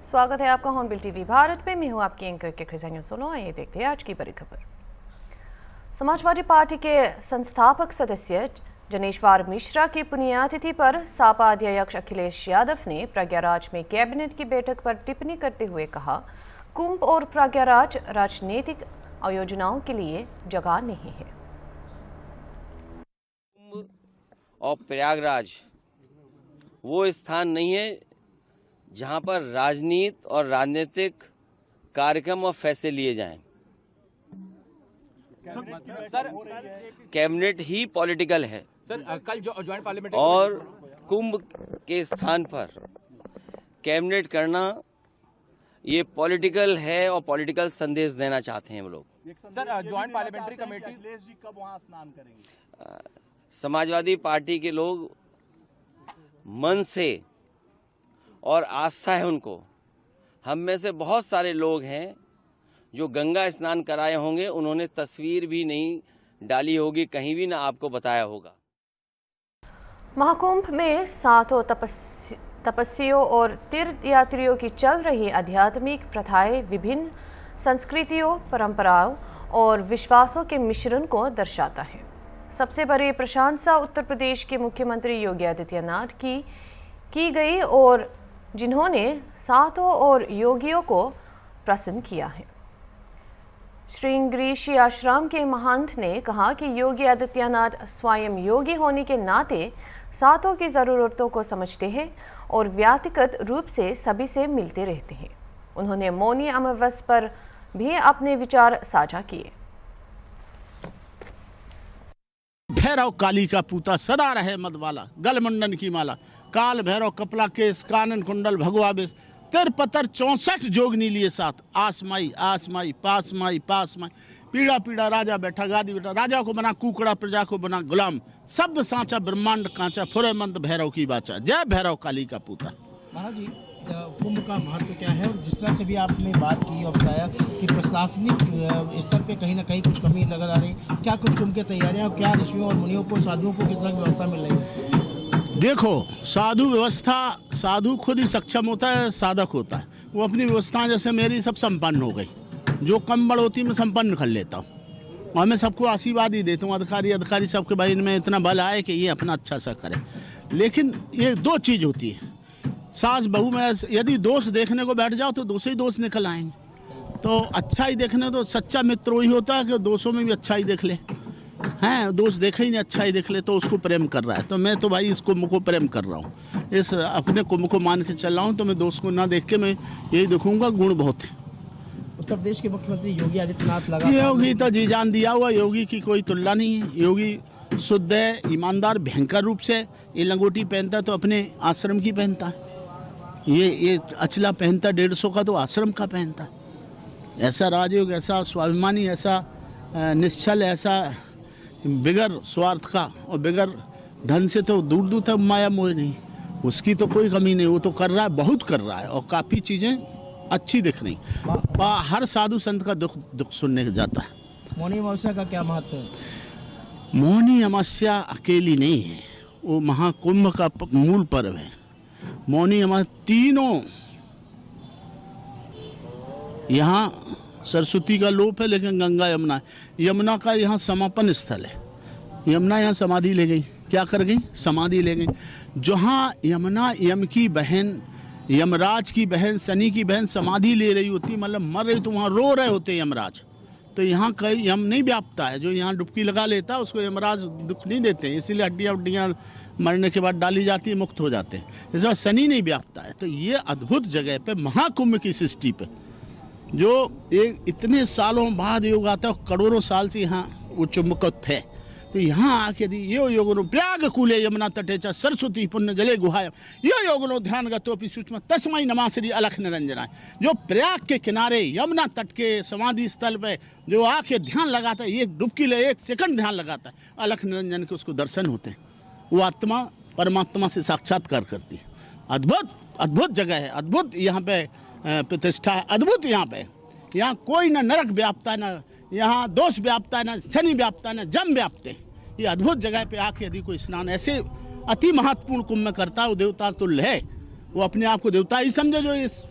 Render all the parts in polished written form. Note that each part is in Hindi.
स्वागत है आपका हॉर्नबिल टीवी भारत में। मैं हूं आपकी एंकर के खिजानिया सोलो। आइए देखते हैं आज की बड़ी खबर। समाजवादी पार्टी के संस्थापक सदस्य जनेश्वर मिश्रा की पुण्यतिथि पर सापा अध्यक्ष अखिलेश यादव ने प्रयागराज में कैबिनेट की बैठक पर टिप्पणी करते हुए कहा, कुंभ और प्रयागराज राजनीतिक आयोजनाओं के लिए जगह नहीं है। कुंभ और प्रयागराज वो स्थान नहीं है जहां पर राजनीति और राजनीतिक कार्यक्रम और फैसले लिए जाएं। कैबिनेट ही पॉलिटिकल है सर। कल जो ज्वाइंट पार्लियामेंट और कुंभ के स्थान पर कैबिनेट करना ये पॉलिटिकल है और पॉलिटिकल संदेश देना चाहते हैं वो लोग। सर, ज्वाइंट पार्लियामेंट्री कमेटी कब वहां स्नान करेंगे? समाजवादी पार्टी के लोग मन से और आस्था है उनको। हम में से बहुत सारे लोग हैं जो गंगा स्नान कराए होंगे, उन्होंने तस्वीर भी नहीं डाली होगी, कहीं भी ना आपको बताया होगा। महाकुंभ में सातों तपस्वियों और तीर्थयात्रियों की चल रही आध्यात्मिक प्रथाएं विभिन्न संस्कृतियों, परंपराओं और विश्वासों के मिश्रण को दर्शाता है। सबसे बड़ी प्रशंसा उत्तर प्रदेश के मुख्यमंत्री योगी आदित्यनाथ की गई और जिन्होंने साधुओं और योगियों को प्रसन्न किया है। श्रृंगेरी आश्रम के महंत ने कहा कि योगी आदित्यनाथ स्वयं योगी होने के नाते साधुओं की ज़रूरतों को समझते हैं और व्यक्तिगत रूप से सभी से मिलते रहते हैं। उन्होंने मौनी अमावस्या पर भी अपने विचार साझा किए। भैरव काली का पूता सदा रहे मदवाला, गलमंडन की माला, काल भैरव कपला केस, कानन कुंडल भगवा बेस, तिरपतर 64 जोगनी लिए साथ, आसमाई आसमाई पास माई पास माई, पीड़ा पीड़ा राजा बैठा गादी बैठा, राजा को बना कुकड़ा प्रजा को बना गुलाम, शब्द सांचा ब्रह्मांड कांचा, फुरे मंद भैरव की बाचा, जय भैरव काली का पूता। महाराज जी, कुंभ का महत्व क्या है और जिस तरह से भी आपने बात की और बताया कि प्रशासनिक स्तर पे कहीं ना कहीं कुछ कमी नजर आ रही, क्या कुछ कुंभ की तैयारियां और क्या ऋषियों और मुनियों को, साधुओं को किस तरह की व्यवस्था मिल रही है? देखो, साधु व्यवस्था, साधु खुद ही सक्षम होता है, साधक होता है। वो अपनी व्यवस्थाएं जैसे मेरी सब संपन्न हो गई, जो कम बड़ होती मैं संपन्न कर लेता हूँ और मैं सबको आशीर्वाद ही देता हूँ। अधिकारी सबके भाई इनमें इतना बल आए कि ये अपना अच्छा सा करे। लेकिन ये दो चीज़ होती है, सास बहू में यदि दोष देखने को बैठ जाओ तो दोष ही दोष निकल आएंगे। तो अच्छा ही देखने तो सच्चा मित्र वही होता है कि दोषों में भी अच्छा ही देख ले। हैं, दोष देखे ही नहीं, अच्छा ही देख ले तो उसको प्रेम कर रहा है। तो मैं तो भाई इस कुंभ को प्रेम कर रहा हूँ, इस अपने कुंभ को मान के चल रहा हूँ। तो मैं दोष को ना देख के मैं यही देखूंगा, गुण बहुत है। उत्तर प्रदेश के मुख्यमंत्री योगी आदित्यनाथ लगा, योगी तो जी जान दिया हुआ, योगी की कोई तुलना नहीं है। योगी शुद्ध है, ईमानदार, भयंकर रूप से। ये लंगोटी पहनता तो अपने आश्रम की पहनता है, ये अचला पहनता 150 का तो आश्रम का पहनता। ऐसा राजयोग, ऐसा स्वाभिमानी, ऐसा निश्चल, ऐसा बिगर स्वार्थ का और बिगर धन से तो दूर दूर तक माया मोह नहीं, उसकी तो कोई कमी नहीं। वो तो कर रहा है, बहुत कर रहा है और काफ़ी चीज़ें अच्छी दिख रही। हर साधु संत का दुख सुनने जाता है। मौनी अमावस्या का क्या महत्व है? मौनी अमावस्या अकेली नहीं है, वो महाकुंभ का मूल पर्व है। मौनी अमावस्या तीनों, यहाँ सरस्वती का लोप है लेकिन गंगा यमुना है। यमुना का यहाँ समापन स्थल है। यमुना यहाँ समाधि ले गई, क्या कर गई? समाधि ले गई। जहाँ यमुना यम की बहन, यमराज की बहन, शनि की बहन समाधि ले रही होती, मतलब मर रही, तो वहाँ रो रहे होते यमराज। तो यहाँ कहीं यम नहीं व्यापता है, जो यहाँ डुबकी लगा लेता है उसको यमराज दुख नहीं देते हैं, इसीलिए हड्डियाँ मरने के बाद डाली जाती है, मुक्त हो जाते हैं। इस बार शनि नहीं व्यापता है। तो ये अद्भुत जगह पे, महाकुंभ की सृष्टि पे, जो एक इतने सालों बाद योग आता है, करोड़ों साल से यहाँ वो चुंबकत्व है। तो यहाँ आके यदि यो योगनो प्रयाग कूले यमुना तटे च सरस्वती पुण्य जले गुहाय, यो योगनो ध्यान गतोपि सूक्ष्म तस्मै नमः श्री अलख निरंजनाय। जो प्रयाग के किनारे यमुना तट के समाधि स्थल पे जो आके ध्यान लगाता है, एक डुबकी ले 1 सेकंड ध्यान लगाता है, अलख निरंजन के उसको दर्शन होते हैं। वो आत्मा परमात्मा से साक्षात्कार करती है। अद्भुत अद्भुत जगह है, अद्भुत यहाँ पे प्रतिष्ठा है, अद्भुत यहाँ पे। यहाँ कोई ना नरक व्यापता, ना यहाँ दोष व्यापता है, ना शनि व्यापता है, ना जम व्यापते। ये अद्भुत जगह पे आके यदि कोई स्नान ऐसे अति महत्वपूर्ण कुंभ में करता है, वो देवता तुल्य है। वो अपने आप को देवता ही समझे जो इस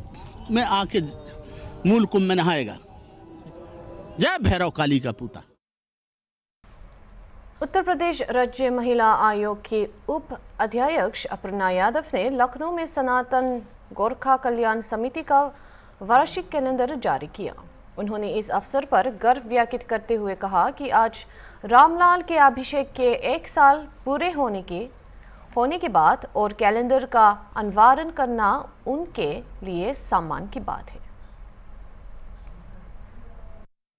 में आके मूल कुंभ में नहाएगा। जय भैरव काली का पूता। उत्तर प्रदेश राज्य महिला आयोग की उप अध्यक्ष अपर्णा यादव ने लखनऊ में सनातन गोरखा कल्याण समिति का वार्षिक कैलेंडर जारी किया। उन्होंने इस अवसर पर गर्व व्यक्त करते हुए कहा कि आज रामलाल के अभिषेक के 1 साल पूरे होने के बाद और कैलेंडर का अनावरण करना उनके लिए सम्मान की बात है।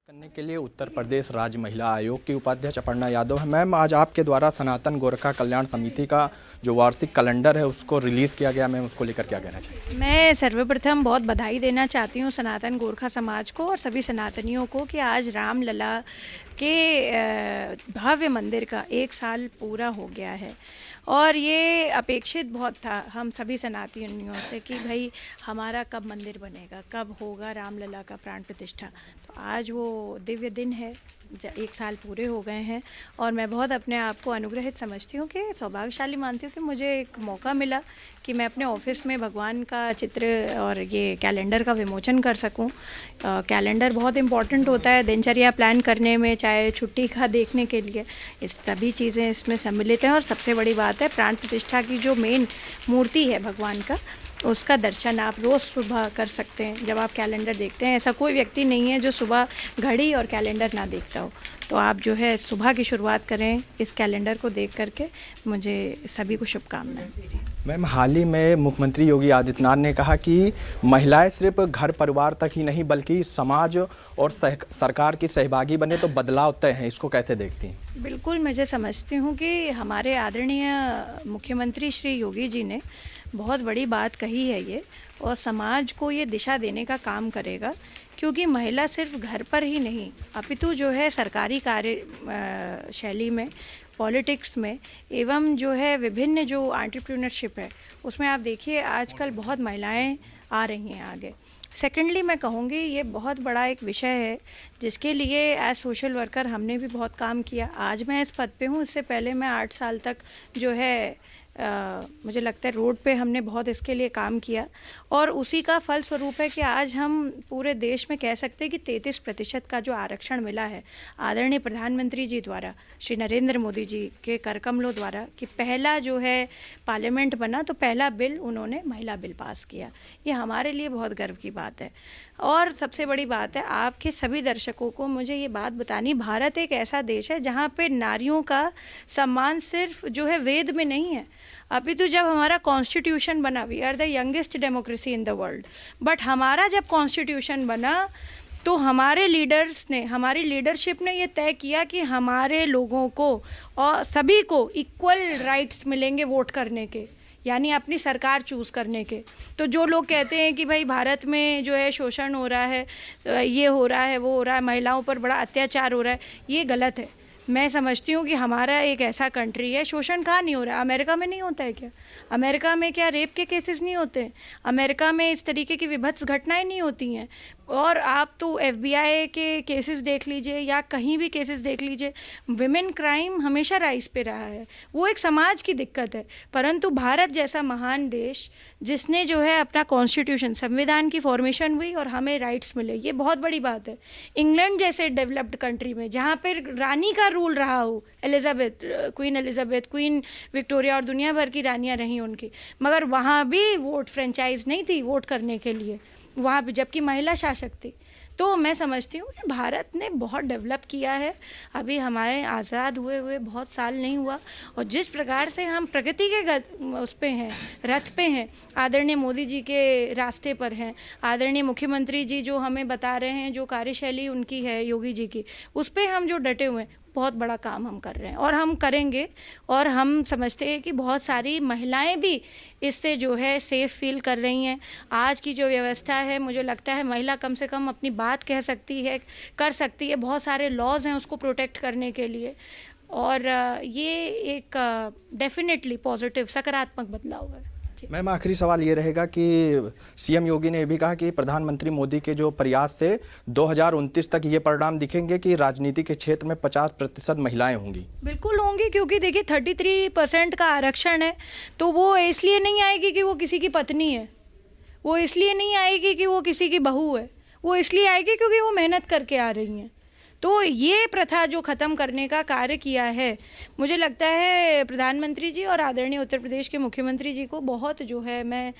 करने के लिए उत्तर प्रदेश राज्य महिला आयोग की उपाध्यक्ष अपर्णा यादव है। मैम, आज आपके द्वारा सनातन गोरखा कल्याण समिति का जो वार्षिक कैलेंडर है उसको रिलीज़ किया गया, मैम उसको लेकर क्या कहना चाहिए? मैं सर्वप्रथम बहुत बधाई देना चाहती हूँ सनातन गोरखा समाज को और सभी सनातनियों को कि आज रामलला के भव्य मंदिर का 1 साल पूरा हो गया है। और ये अपेक्षित बहुत था हम सभी सनातनियों से कि भाई हमारा कब मंदिर बनेगा, कब होगा रामलला का प्राण प्रतिष्ठा। तो आज वो दिव्य दिन है, 1 साल पूरे हो गए हैं और मैं बहुत अपने आप को अनुग्रहित समझती हूँ कि सौभाग्यशाली मानती हूँ कि मुझे एक मौका मिला कि मैं अपने ऑफिस में भगवान का चित्र और ये कैलेंडर का विमोचन कर सकूँ। कैलेंडर बहुत इम्पॉर्टेंट होता है दिनचर्या प्लान करने में, चाहे छुट्टी का देखने के लिए, इस सभी चीज़ें इसमें सम्मिलित हैं। और सबसे बड़ी बात है प्राण प्रतिष्ठा की जो मेन मूर्ति है भगवान का, उसका दर्शन आप रोज़ सुबह कर सकते हैं जब आप कैलेंडर देखते हैं। ऐसा कोई व्यक्ति नहीं है जो सुबह घड़ी और कैलेंडर ना देखता हो। तो आप जो है सुबह की शुरुआत करें इस कैलेंडर को देख करके। मुझे सभी को शुभकामनाएं मेरी। मैम, हाल ही में मुख्यमंत्री योगी आदित्यनाथ ने कहा कि महिलाएं सिर्फ घर परिवार तक ही नहीं बल्कि समाज और सरकार की सहभागी बने तो बदलाव तय है, इसको कैसे देखती हैं? बिल्कुल, मुझे समझती हूँ कि हमारे आदरणीय मुख्यमंत्री श्री योगी जी ने बहुत बड़ी बात कही है ये, और समाज को ये दिशा देने का काम करेगा। क्योंकि महिला सिर्फ घर पर ही नहीं अपितु जो है सरकारी कार्य शैली में, पॉलिटिक्स में, एवं जो है विभिन्न जो एंटरप्रेन्योरशिप है उसमें आप देखिए आजकल बहुत महिलाएं आ रही हैं आगे। सेकेंडली मैं कहूँगी ये बहुत बड़ा एक विषय है जिसके लिए एज सोशल वर्कर हमने भी बहुत काम किया। आज मैं इस पद पे हूँ, इससे पहले मैं 8 साल तक जो है मुझे लगता है रोड पे हमने बहुत इसके लिए काम किया और उसी का फल स्वरूप है कि आज हम पूरे देश में कह सकते हैं कि 33% का जो आरक्षण मिला है आदरणीय प्रधानमंत्री जी द्वारा, श्री नरेंद्र मोदी जी के करकमलों द्वारा, कि पहला जो है पार्लियामेंट बना तो पहला बिल उन्होंने महिला बिल पास किया। ये हमारे लिए बहुत गर्व की बात है। और सबसे बड़ी बात है, आपके सभी दर्शकों को मुझे ये बात बतानी, भारत एक ऐसा देश है जहाँ पे नारियों का सम्मान सिर्फ जो है वेद में नहीं है, अपितु जब हमारा कॉन्स्टिट्यूशन बना, we are the youngest democracy in the world, but हमारा जब कॉन्स्टिट्यूशन बना तो हमारे लीडर्स ने, हमारी लीडरशिप ने ये तय किया कि हमारे लोगों को और सभी को इक्वल राइट्स मिलेंगे वोट करने के, यानी अपनी सरकार चूज़ करने के। तो जो लोग कहते हैं कि भाई भारत में जो है शोषण हो रहा है, ये हो रहा है, वो हो रहा है, महिलाओं पर बड़ा अत्याचार हो रहा है, ये गलत है। मैं समझती हूँ कि हमारा एक ऐसा कंट्री है, शोषण कहाँ नहीं हो रहा है? अमेरिका में नहीं होता है क्या? अमेरिका में क्या रेप के केसेस नहीं होते? अमेरिका में इस तरीके की विभत्स घटनाएं नहीं होती हैं? और आप तो FBI के केसेस देख लीजिए या कहीं भी केसेस देख लीजिए, विमेन क्राइम हमेशा राइज पे रहा है। वो एक समाज की दिक्कत है। परंतु भारत जैसा महान देश जिसने जो है अपना कॉन्स्टिट्यूशन, संविधान की फॉर्मेशन हुई और हमें राइट्स मिले, ये बहुत बड़ी बात है। इंग्लैंड जैसे डेवलप्ड कंट्री में जहाँ पर रानी का रूल रहा हो, क्वीन एलिजाबेथ, क्वीन विक्टोरिया और दुनिया भर की रानियाँ रहीं उनकी, मगर वहाँ भी वोट फ्रेंचाइज नहीं थी वोट करने के लिए वहाँ पे, जबकि महिला शासक थी। तो मैं समझती हूँ कि भारत ने बहुत डेवलप किया है। अभी हमारे आज़ाद हुए बहुत साल नहीं हुआ, और जिस प्रकार से हम प्रगति के उस पे हैं, रथ पे हैं, आदरणीय मोदी जी के रास्ते पर हैं, आदरणीय मुख्यमंत्री जी जो हमें बता रहे हैं, जो कार्यशैली उनकी है योगी जी की, उस पे हम जो डटे हुए हैं, बहुत बड़ा काम हम कर रहे हैं और हम करेंगे। और हम समझते हैं कि बहुत सारी महिलाएं भी इससे जो है सेफ़ फील कर रही हैं। आज की जो व्यवस्था है, मुझे लगता है महिला कम से कम अपनी बात कह सकती है, कर सकती है। बहुत सारे लॉज हैं उसको प्रोटेक्ट करने के लिए, और ये एक डेफिनेटली पॉजिटिव सकारात्मक बदलाव है। मैम, आखिरी सवाल ये रहेगा कि CM योगी ने भी कहा कि प्रधानमंत्री मोदी के जो प्रयास से 2029 तक ये परिणाम दिखेंगे कि राजनीति के क्षेत्र में 50% महिलाएं होंगी। बिल्कुल होंगी, क्योंकि देखिए 33% का आरक्षण है, तो वो इसलिए नहीं आएगी कि वो किसी की पत्नी है, वो इसलिए नहीं आएगी कि वो किसी की बहू है, वो इसलिए आएगी क्योंकि वो मेहनत करके आ रही हैं। तो ये प्रथा जो ख़त्म करने का कार्य किया है, मुझे लगता है प्रधानमंत्री जी और आदरणीय उत्तर प्रदेश के मुख्यमंत्री जी को बहुत जो है मैं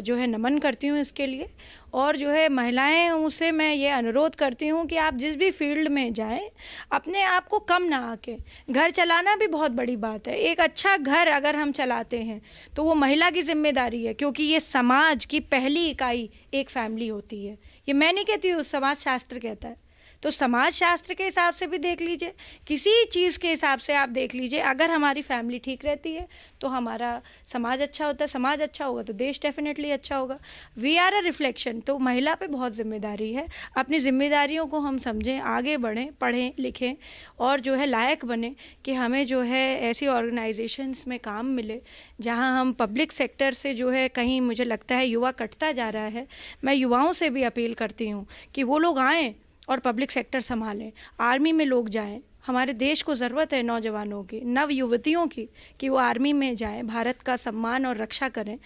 जो है नमन करती हूँ इसके लिए। और जो है महिलाएं उनसे मैं ये अनुरोध करती हूँ कि आप जिस भी फील्ड में जाएं, अपने आप को कम ना आके, घर चलाना भी बहुत बड़ी बात है। एक अच्छा घर अगर हम चलाते हैं तो वो महिला की जिम्मेदारी है, क्योंकि ये समाज की पहली इकाई एक फैमिली होती है। ये मैं नहीं कहती हूँ, समाज शास्त्र कहता है। तो समाज शास्त्र के हिसाब से भी देख लीजिए, किसी चीज़ के हिसाब से आप देख लीजिए, अगर हमारी फैमिली ठीक रहती है तो हमारा समाज अच्छा होता है, समाज अच्छा होगा तो देश डेफिनेटली अच्छा होगा। We are a reflection. तो महिला पे बहुत जिम्मेदारी है, अपनी जिम्मेदारियों को हम समझें, आगे बढ़ें, पढ़ें लिखें और जो है लायक बने कि हमें जो है ऐसी ऑर्गेनाइजेशंस में काम मिले जहां हम पब्लिक सेक्टर से जो है कहीं मुझे लगता है युवा कटता जा रहा है। मैं युवाओं से भी अपील करती हूँ कि वो लोग आएँ और पब्लिक सेक्टर संभालें, आर्मी में लोग जाएं। हमारे देश को ज़रूरत है नौजवानों की, नव युवतियों की, कि वो आर्मी में जाएं, भारत का सम्मान और रक्षा करें।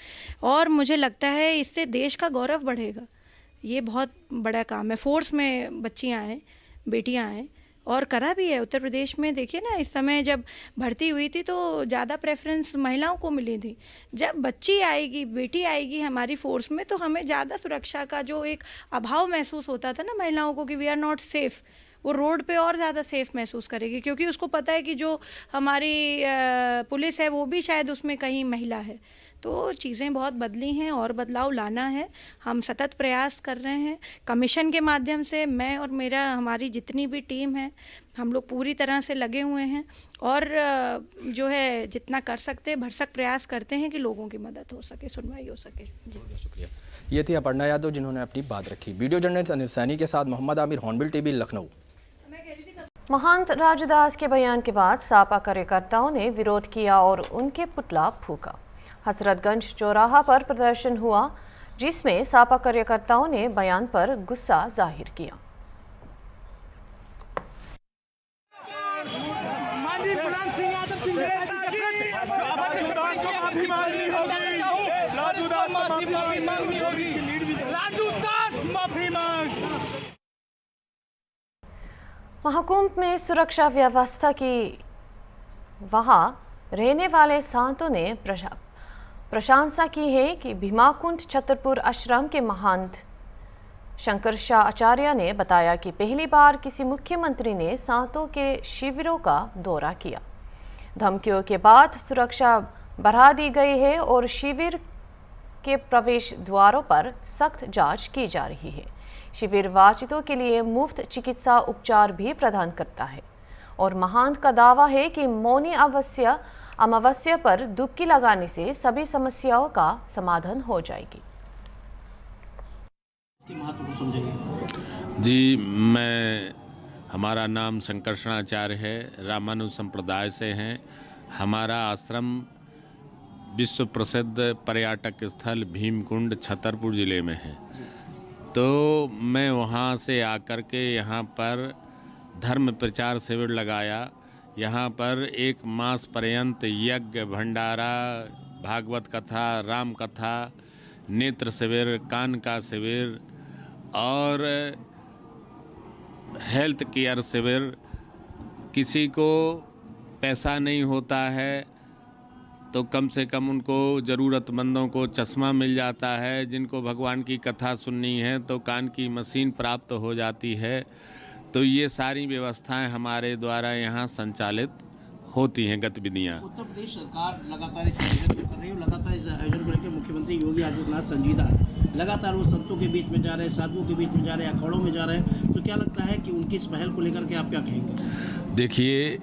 और मुझे लगता है इससे देश का गौरव बढ़ेगा। ये बहुत बड़ा काम है। फोर्स में बच्चियां आएँ, बेटियां आएँ, और करा भी है उत्तर प्रदेश में। देखिए ना, इस समय जब भर्ती हुई थी तो ज़्यादा प्रेफरेंस महिलाओं को मिली थी। जब बच्ची आएगी, बेटी आएगी हमारी फोर्स में, तो हमें ज़्यादा सुरक्षा का जो एक अभाव महसूस होता था ना महिलाओं को कि वी आर नॉट सेफ़, वो रोड पे और ज़्यादा सेफ़ महसूस करेगी, क्योंकि उसको पता है कि जो हमारी पुलिस है वो भी शायद उसमें कहीं महिला है। तो चीज़ें बहुत बदली हैं और बदलाव लाना है। हम सतत प्रयास कर रहे हैं कमीशन के माध्यम से। मैं और हमारी जितनी भी टीम है, हम लोग पूरी तरह से लगे हुए हैं और जो है जितना कर सकते भरसक प्रयास करते हैं कि लोगों की मदद हो सके, सुनवाई हो सके। जी शुक्रिया। ये थी अपर्णा यादव जिन्होंने अपनी बात रखी। वीडियो जर्नलिस्ट अनिल सैनी के साथ मोहम्मद आमिर, हॉर्नबिल टीवी, लखनऊ। महंत राजदास के बयान के बाद सापा कार्यकर्ताओं ने विरोध किया और उनके पुतला फूंका। हजरतगंज चौराहा पर प्रदर्शन हुआ, जिसमें सापा कार्यकर्ताओं ने बयान पर गुस्सा जाहिर किया। महाकुंभ में सुरक्षा व्यवस्था की वहां रहने वाले संतों ने प्रशंसा की है कि भीमाकुंड छतरपुर आश्रम के महंत शंकर शाह आचार्य ने बताया कि पहली बार किसी मुख्यमंत्री ने संतों के शिविरों का दौरा किया। धमकियों के बाद सुरक्षा बढ़ा दी गई है और शिविर के प्रवेश द्वारों पर सख्त जांच की जा रही है। शिविर वाचितों के लिए मुफ्त चिकित्सा उपचार भी प्रदान करता है और महंत का दावा है कि मौनी अमावस्या पर डुबकी लगाने से सभी समस्याओं का समाधान हो जाएगी। जी, हमारा नाम शंकरशणाचार्य है, रामानुज संप्रदाय से हैं। हमारा आश्रम विश्व प्रसिद्ध पर्यटक स्थल भीमकुंड छतरपुर ज़िले में है। तो मैं वहाँ से आकर के यहाँ पर धर्म प्रचार शिविर लगाया। यहाँ पर एक मास पर्यंत यज्ञ, भंडारा, भागवत कथा, राम कथा, नेत्र शिविर, कान का शिविर और हेल्थ केयर शिविर। किसी को पैसा नहीं होता है तो कम से कम उनको ज़रूरतमंदों को चश्मा मिल जाता है। जिनको भगवान की कथा सुननी है तो कान की मशीन प्राप्त हो जाती है। तो ये सारी व्यवस्थाएं हमारे द्वारा यहाँ संचालित होती हैं गतिविधियाँ। उत्तर प्रदेश सरकार लगातार इस आयोजन को कर रही है, लगातार इस आयोजन को लेकर मुख्यमंत्री योगी आदित्यनाथ संजीदा है। लगातार वो संतों के बीच में जा रहे हैं, साधुओं के बीच में जा रहे हैं, अखाड़ों में जा रहे हैं। तो क्या लगता है कि उनकी इस पहल को लेकर के आप क्या कहेंगे? देखिए,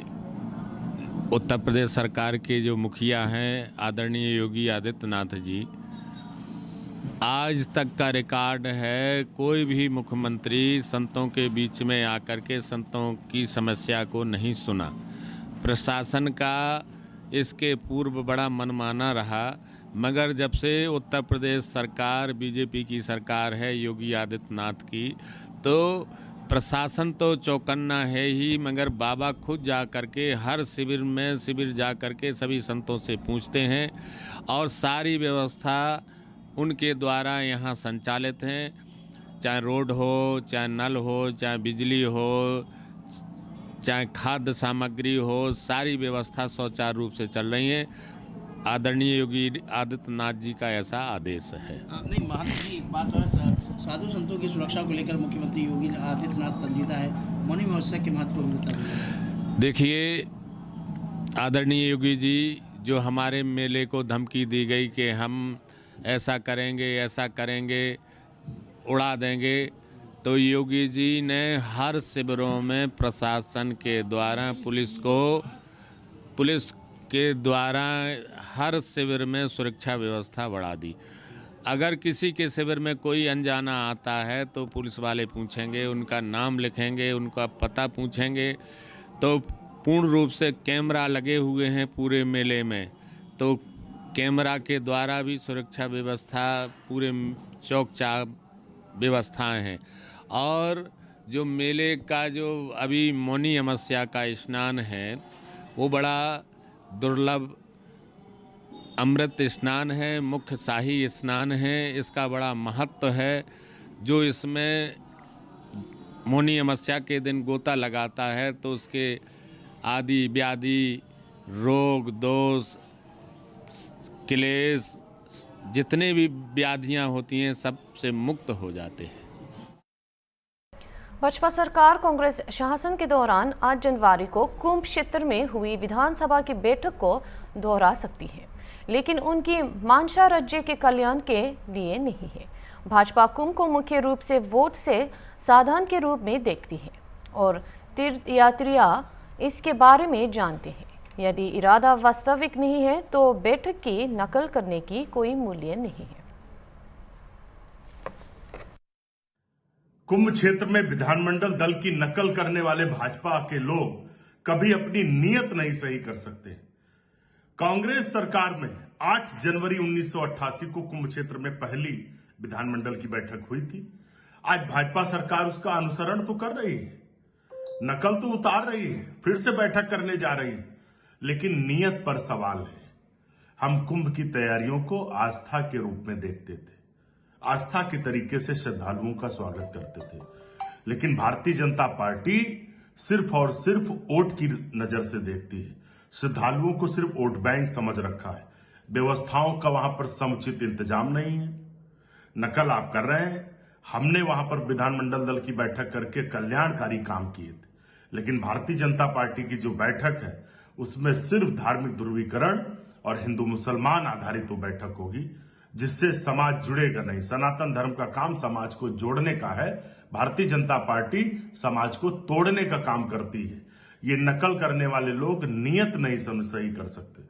उत्तर प्रदेश सरकार के जो मुखिया हैं आदरणीय योगी आदित्यनाथ जी, आज तक का रिकॉर्ड है कोई भी मुख्यमंत्री संतों के बीच में आकर के संतों की समस्या को नहीं सुना। प्रशासन का इसके पूर्व बड़ा मनमाना रहा, मगर जब से उत्तर प्रदेश सरकार बीजेपी की सरकार है योगी आदित्यनाथ की, तो प्रशासन तो चौकन्ना है ही, मगर बाबा खुद जा कर के हर शिविर जा कर के सभी संतों से पूछते हैं और सारी व्यवस्था उनके द्वारा यहाँ संचालित हैं। चाहे रोड हो, चाहे नल हो, चाहे बिजली हो, चाहे खाद्य सामग्री हो, सारी व्यवस्था सुचारू रूप से चल रही है। आदरणीय योगी आदित्यनाथ जी का ऐसा आदेश है। नहीं महंत जी, एक बात और साधु संतों की सुरक्षा को लेकर मुख्यमंत्री योगी आदित्यनाथ संजीदा है, मौनी अमावस्या के महत्व को बताइए। देखिए, आदरणीय योगी जी जो हमारे मेले को धमकी दी गई कि हम ऐसा करेंगे, उड़ा देंगे, तो योगी जी ने हर शिविरों में प्रशासन के द्वारा पुलिस के द्वारा हर शिविर में सुरक्षा व्यवस्था बढ़ा दी। अगर किसी के शिविर में कोई अनजाना आता है तो पुलिस वाले पूछेंगे, उनका नाम लिखेंगे, उनका पता पूछेंगे। तो पूर्ण रूप से कैमरा लगे हुए हैं पूरे मेले में, तो कैमरा के द्वारा भी सुरक्षा व्यवस्था पूरे चौक चाक व्यवस्थाएं हैं। और जो मेले का जो अभी मौनी अमावस्या का स्नान है वो बड़ा दुर्लभ अमृत स्नान है, मुख्य शाही स्नान है। इसका बड़ा महत्व है। जो इसमें मौनी अमावस्या के दिन गोता लगाता है तो उसके आदि व्याधि, रोग, दोष, क्लेश, जितने भी व्याधियां होती हैं सबसे मुक्त हो जाते हैं। भाजपा सरकार कांग्रेस शासन के दौरान 8 जनवरी को कुंभ क्षेत्र में हुई विधानसभा की बैठक को दोहरा सकती है, लेकिन उनकी मंशा राज्य के कल्याण के लिए नहीं है। भाजपा कुंभ को मुख्य रूप से वोट से साधन के रूप में देखती है और तीर्थयात्रियां इसके बारे में जानते हैं। यदि इरादा वास्तविक नहीं है तो बैठक की नकल करने की कोई मूल्य नहीं है। कुंभ क्षेत्र में विधानमंडल दल की नकल करने वाले भाजपा के लोग कभी अपनी नीयत नहीं सही कर सकते। कांग्रेस सरकार में 8 जनवरी 1988 को कुंभ क्षेत्र में पहली विधानमंडल की बैठक हुई थी। आज भाजपा सरकार उसका अनुसरण तो कर रही है, नकल तो उतार रही है, फिर से बैठक करने जा रही है, लेकिन नीयत पर सवाल है। हम कुंभ की तैयारियों को आस्था के रूप में देखते थे, आस्था के तरीके से श्रद्धालुओं का स्वागत करते थे, लेकिन भारतीय जनता पार्टी सिर्फ और सिर्फ वोट की नजर से देखती है। श्रद्धालुओं को सिर्फ वोट बैंक समझ रखा है। व्यवस्थाओं का वहां पर समुचित इंतजाम नहीं है। नकल आप कर रहे हैं। हमने वहां पर विधानमंडल दल की बैठक करके कल्याणकारी काम किए थे, लेकिन भारतीय जनता पार्टी की जो बैठक है उसमें सिर्फ धार्मिक ध्रुवीकरण और हिंदू मुसलमान आधारित वो बैठक होगी, जिससे समाज जुड़ेगा नहीं। सनातन धर्म का काम समाज को जोड़ने का है। भारतीय जनता पार्टी समाज को तोड़ने का काम करती है। ये नकल करने वाले लोग नियत नहीं सही कर सकते।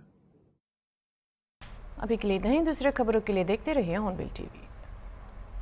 अभी के लिए नहीं, दूसरे खबरों के लिए देखते रहिए हॉर्नबिल टीवी।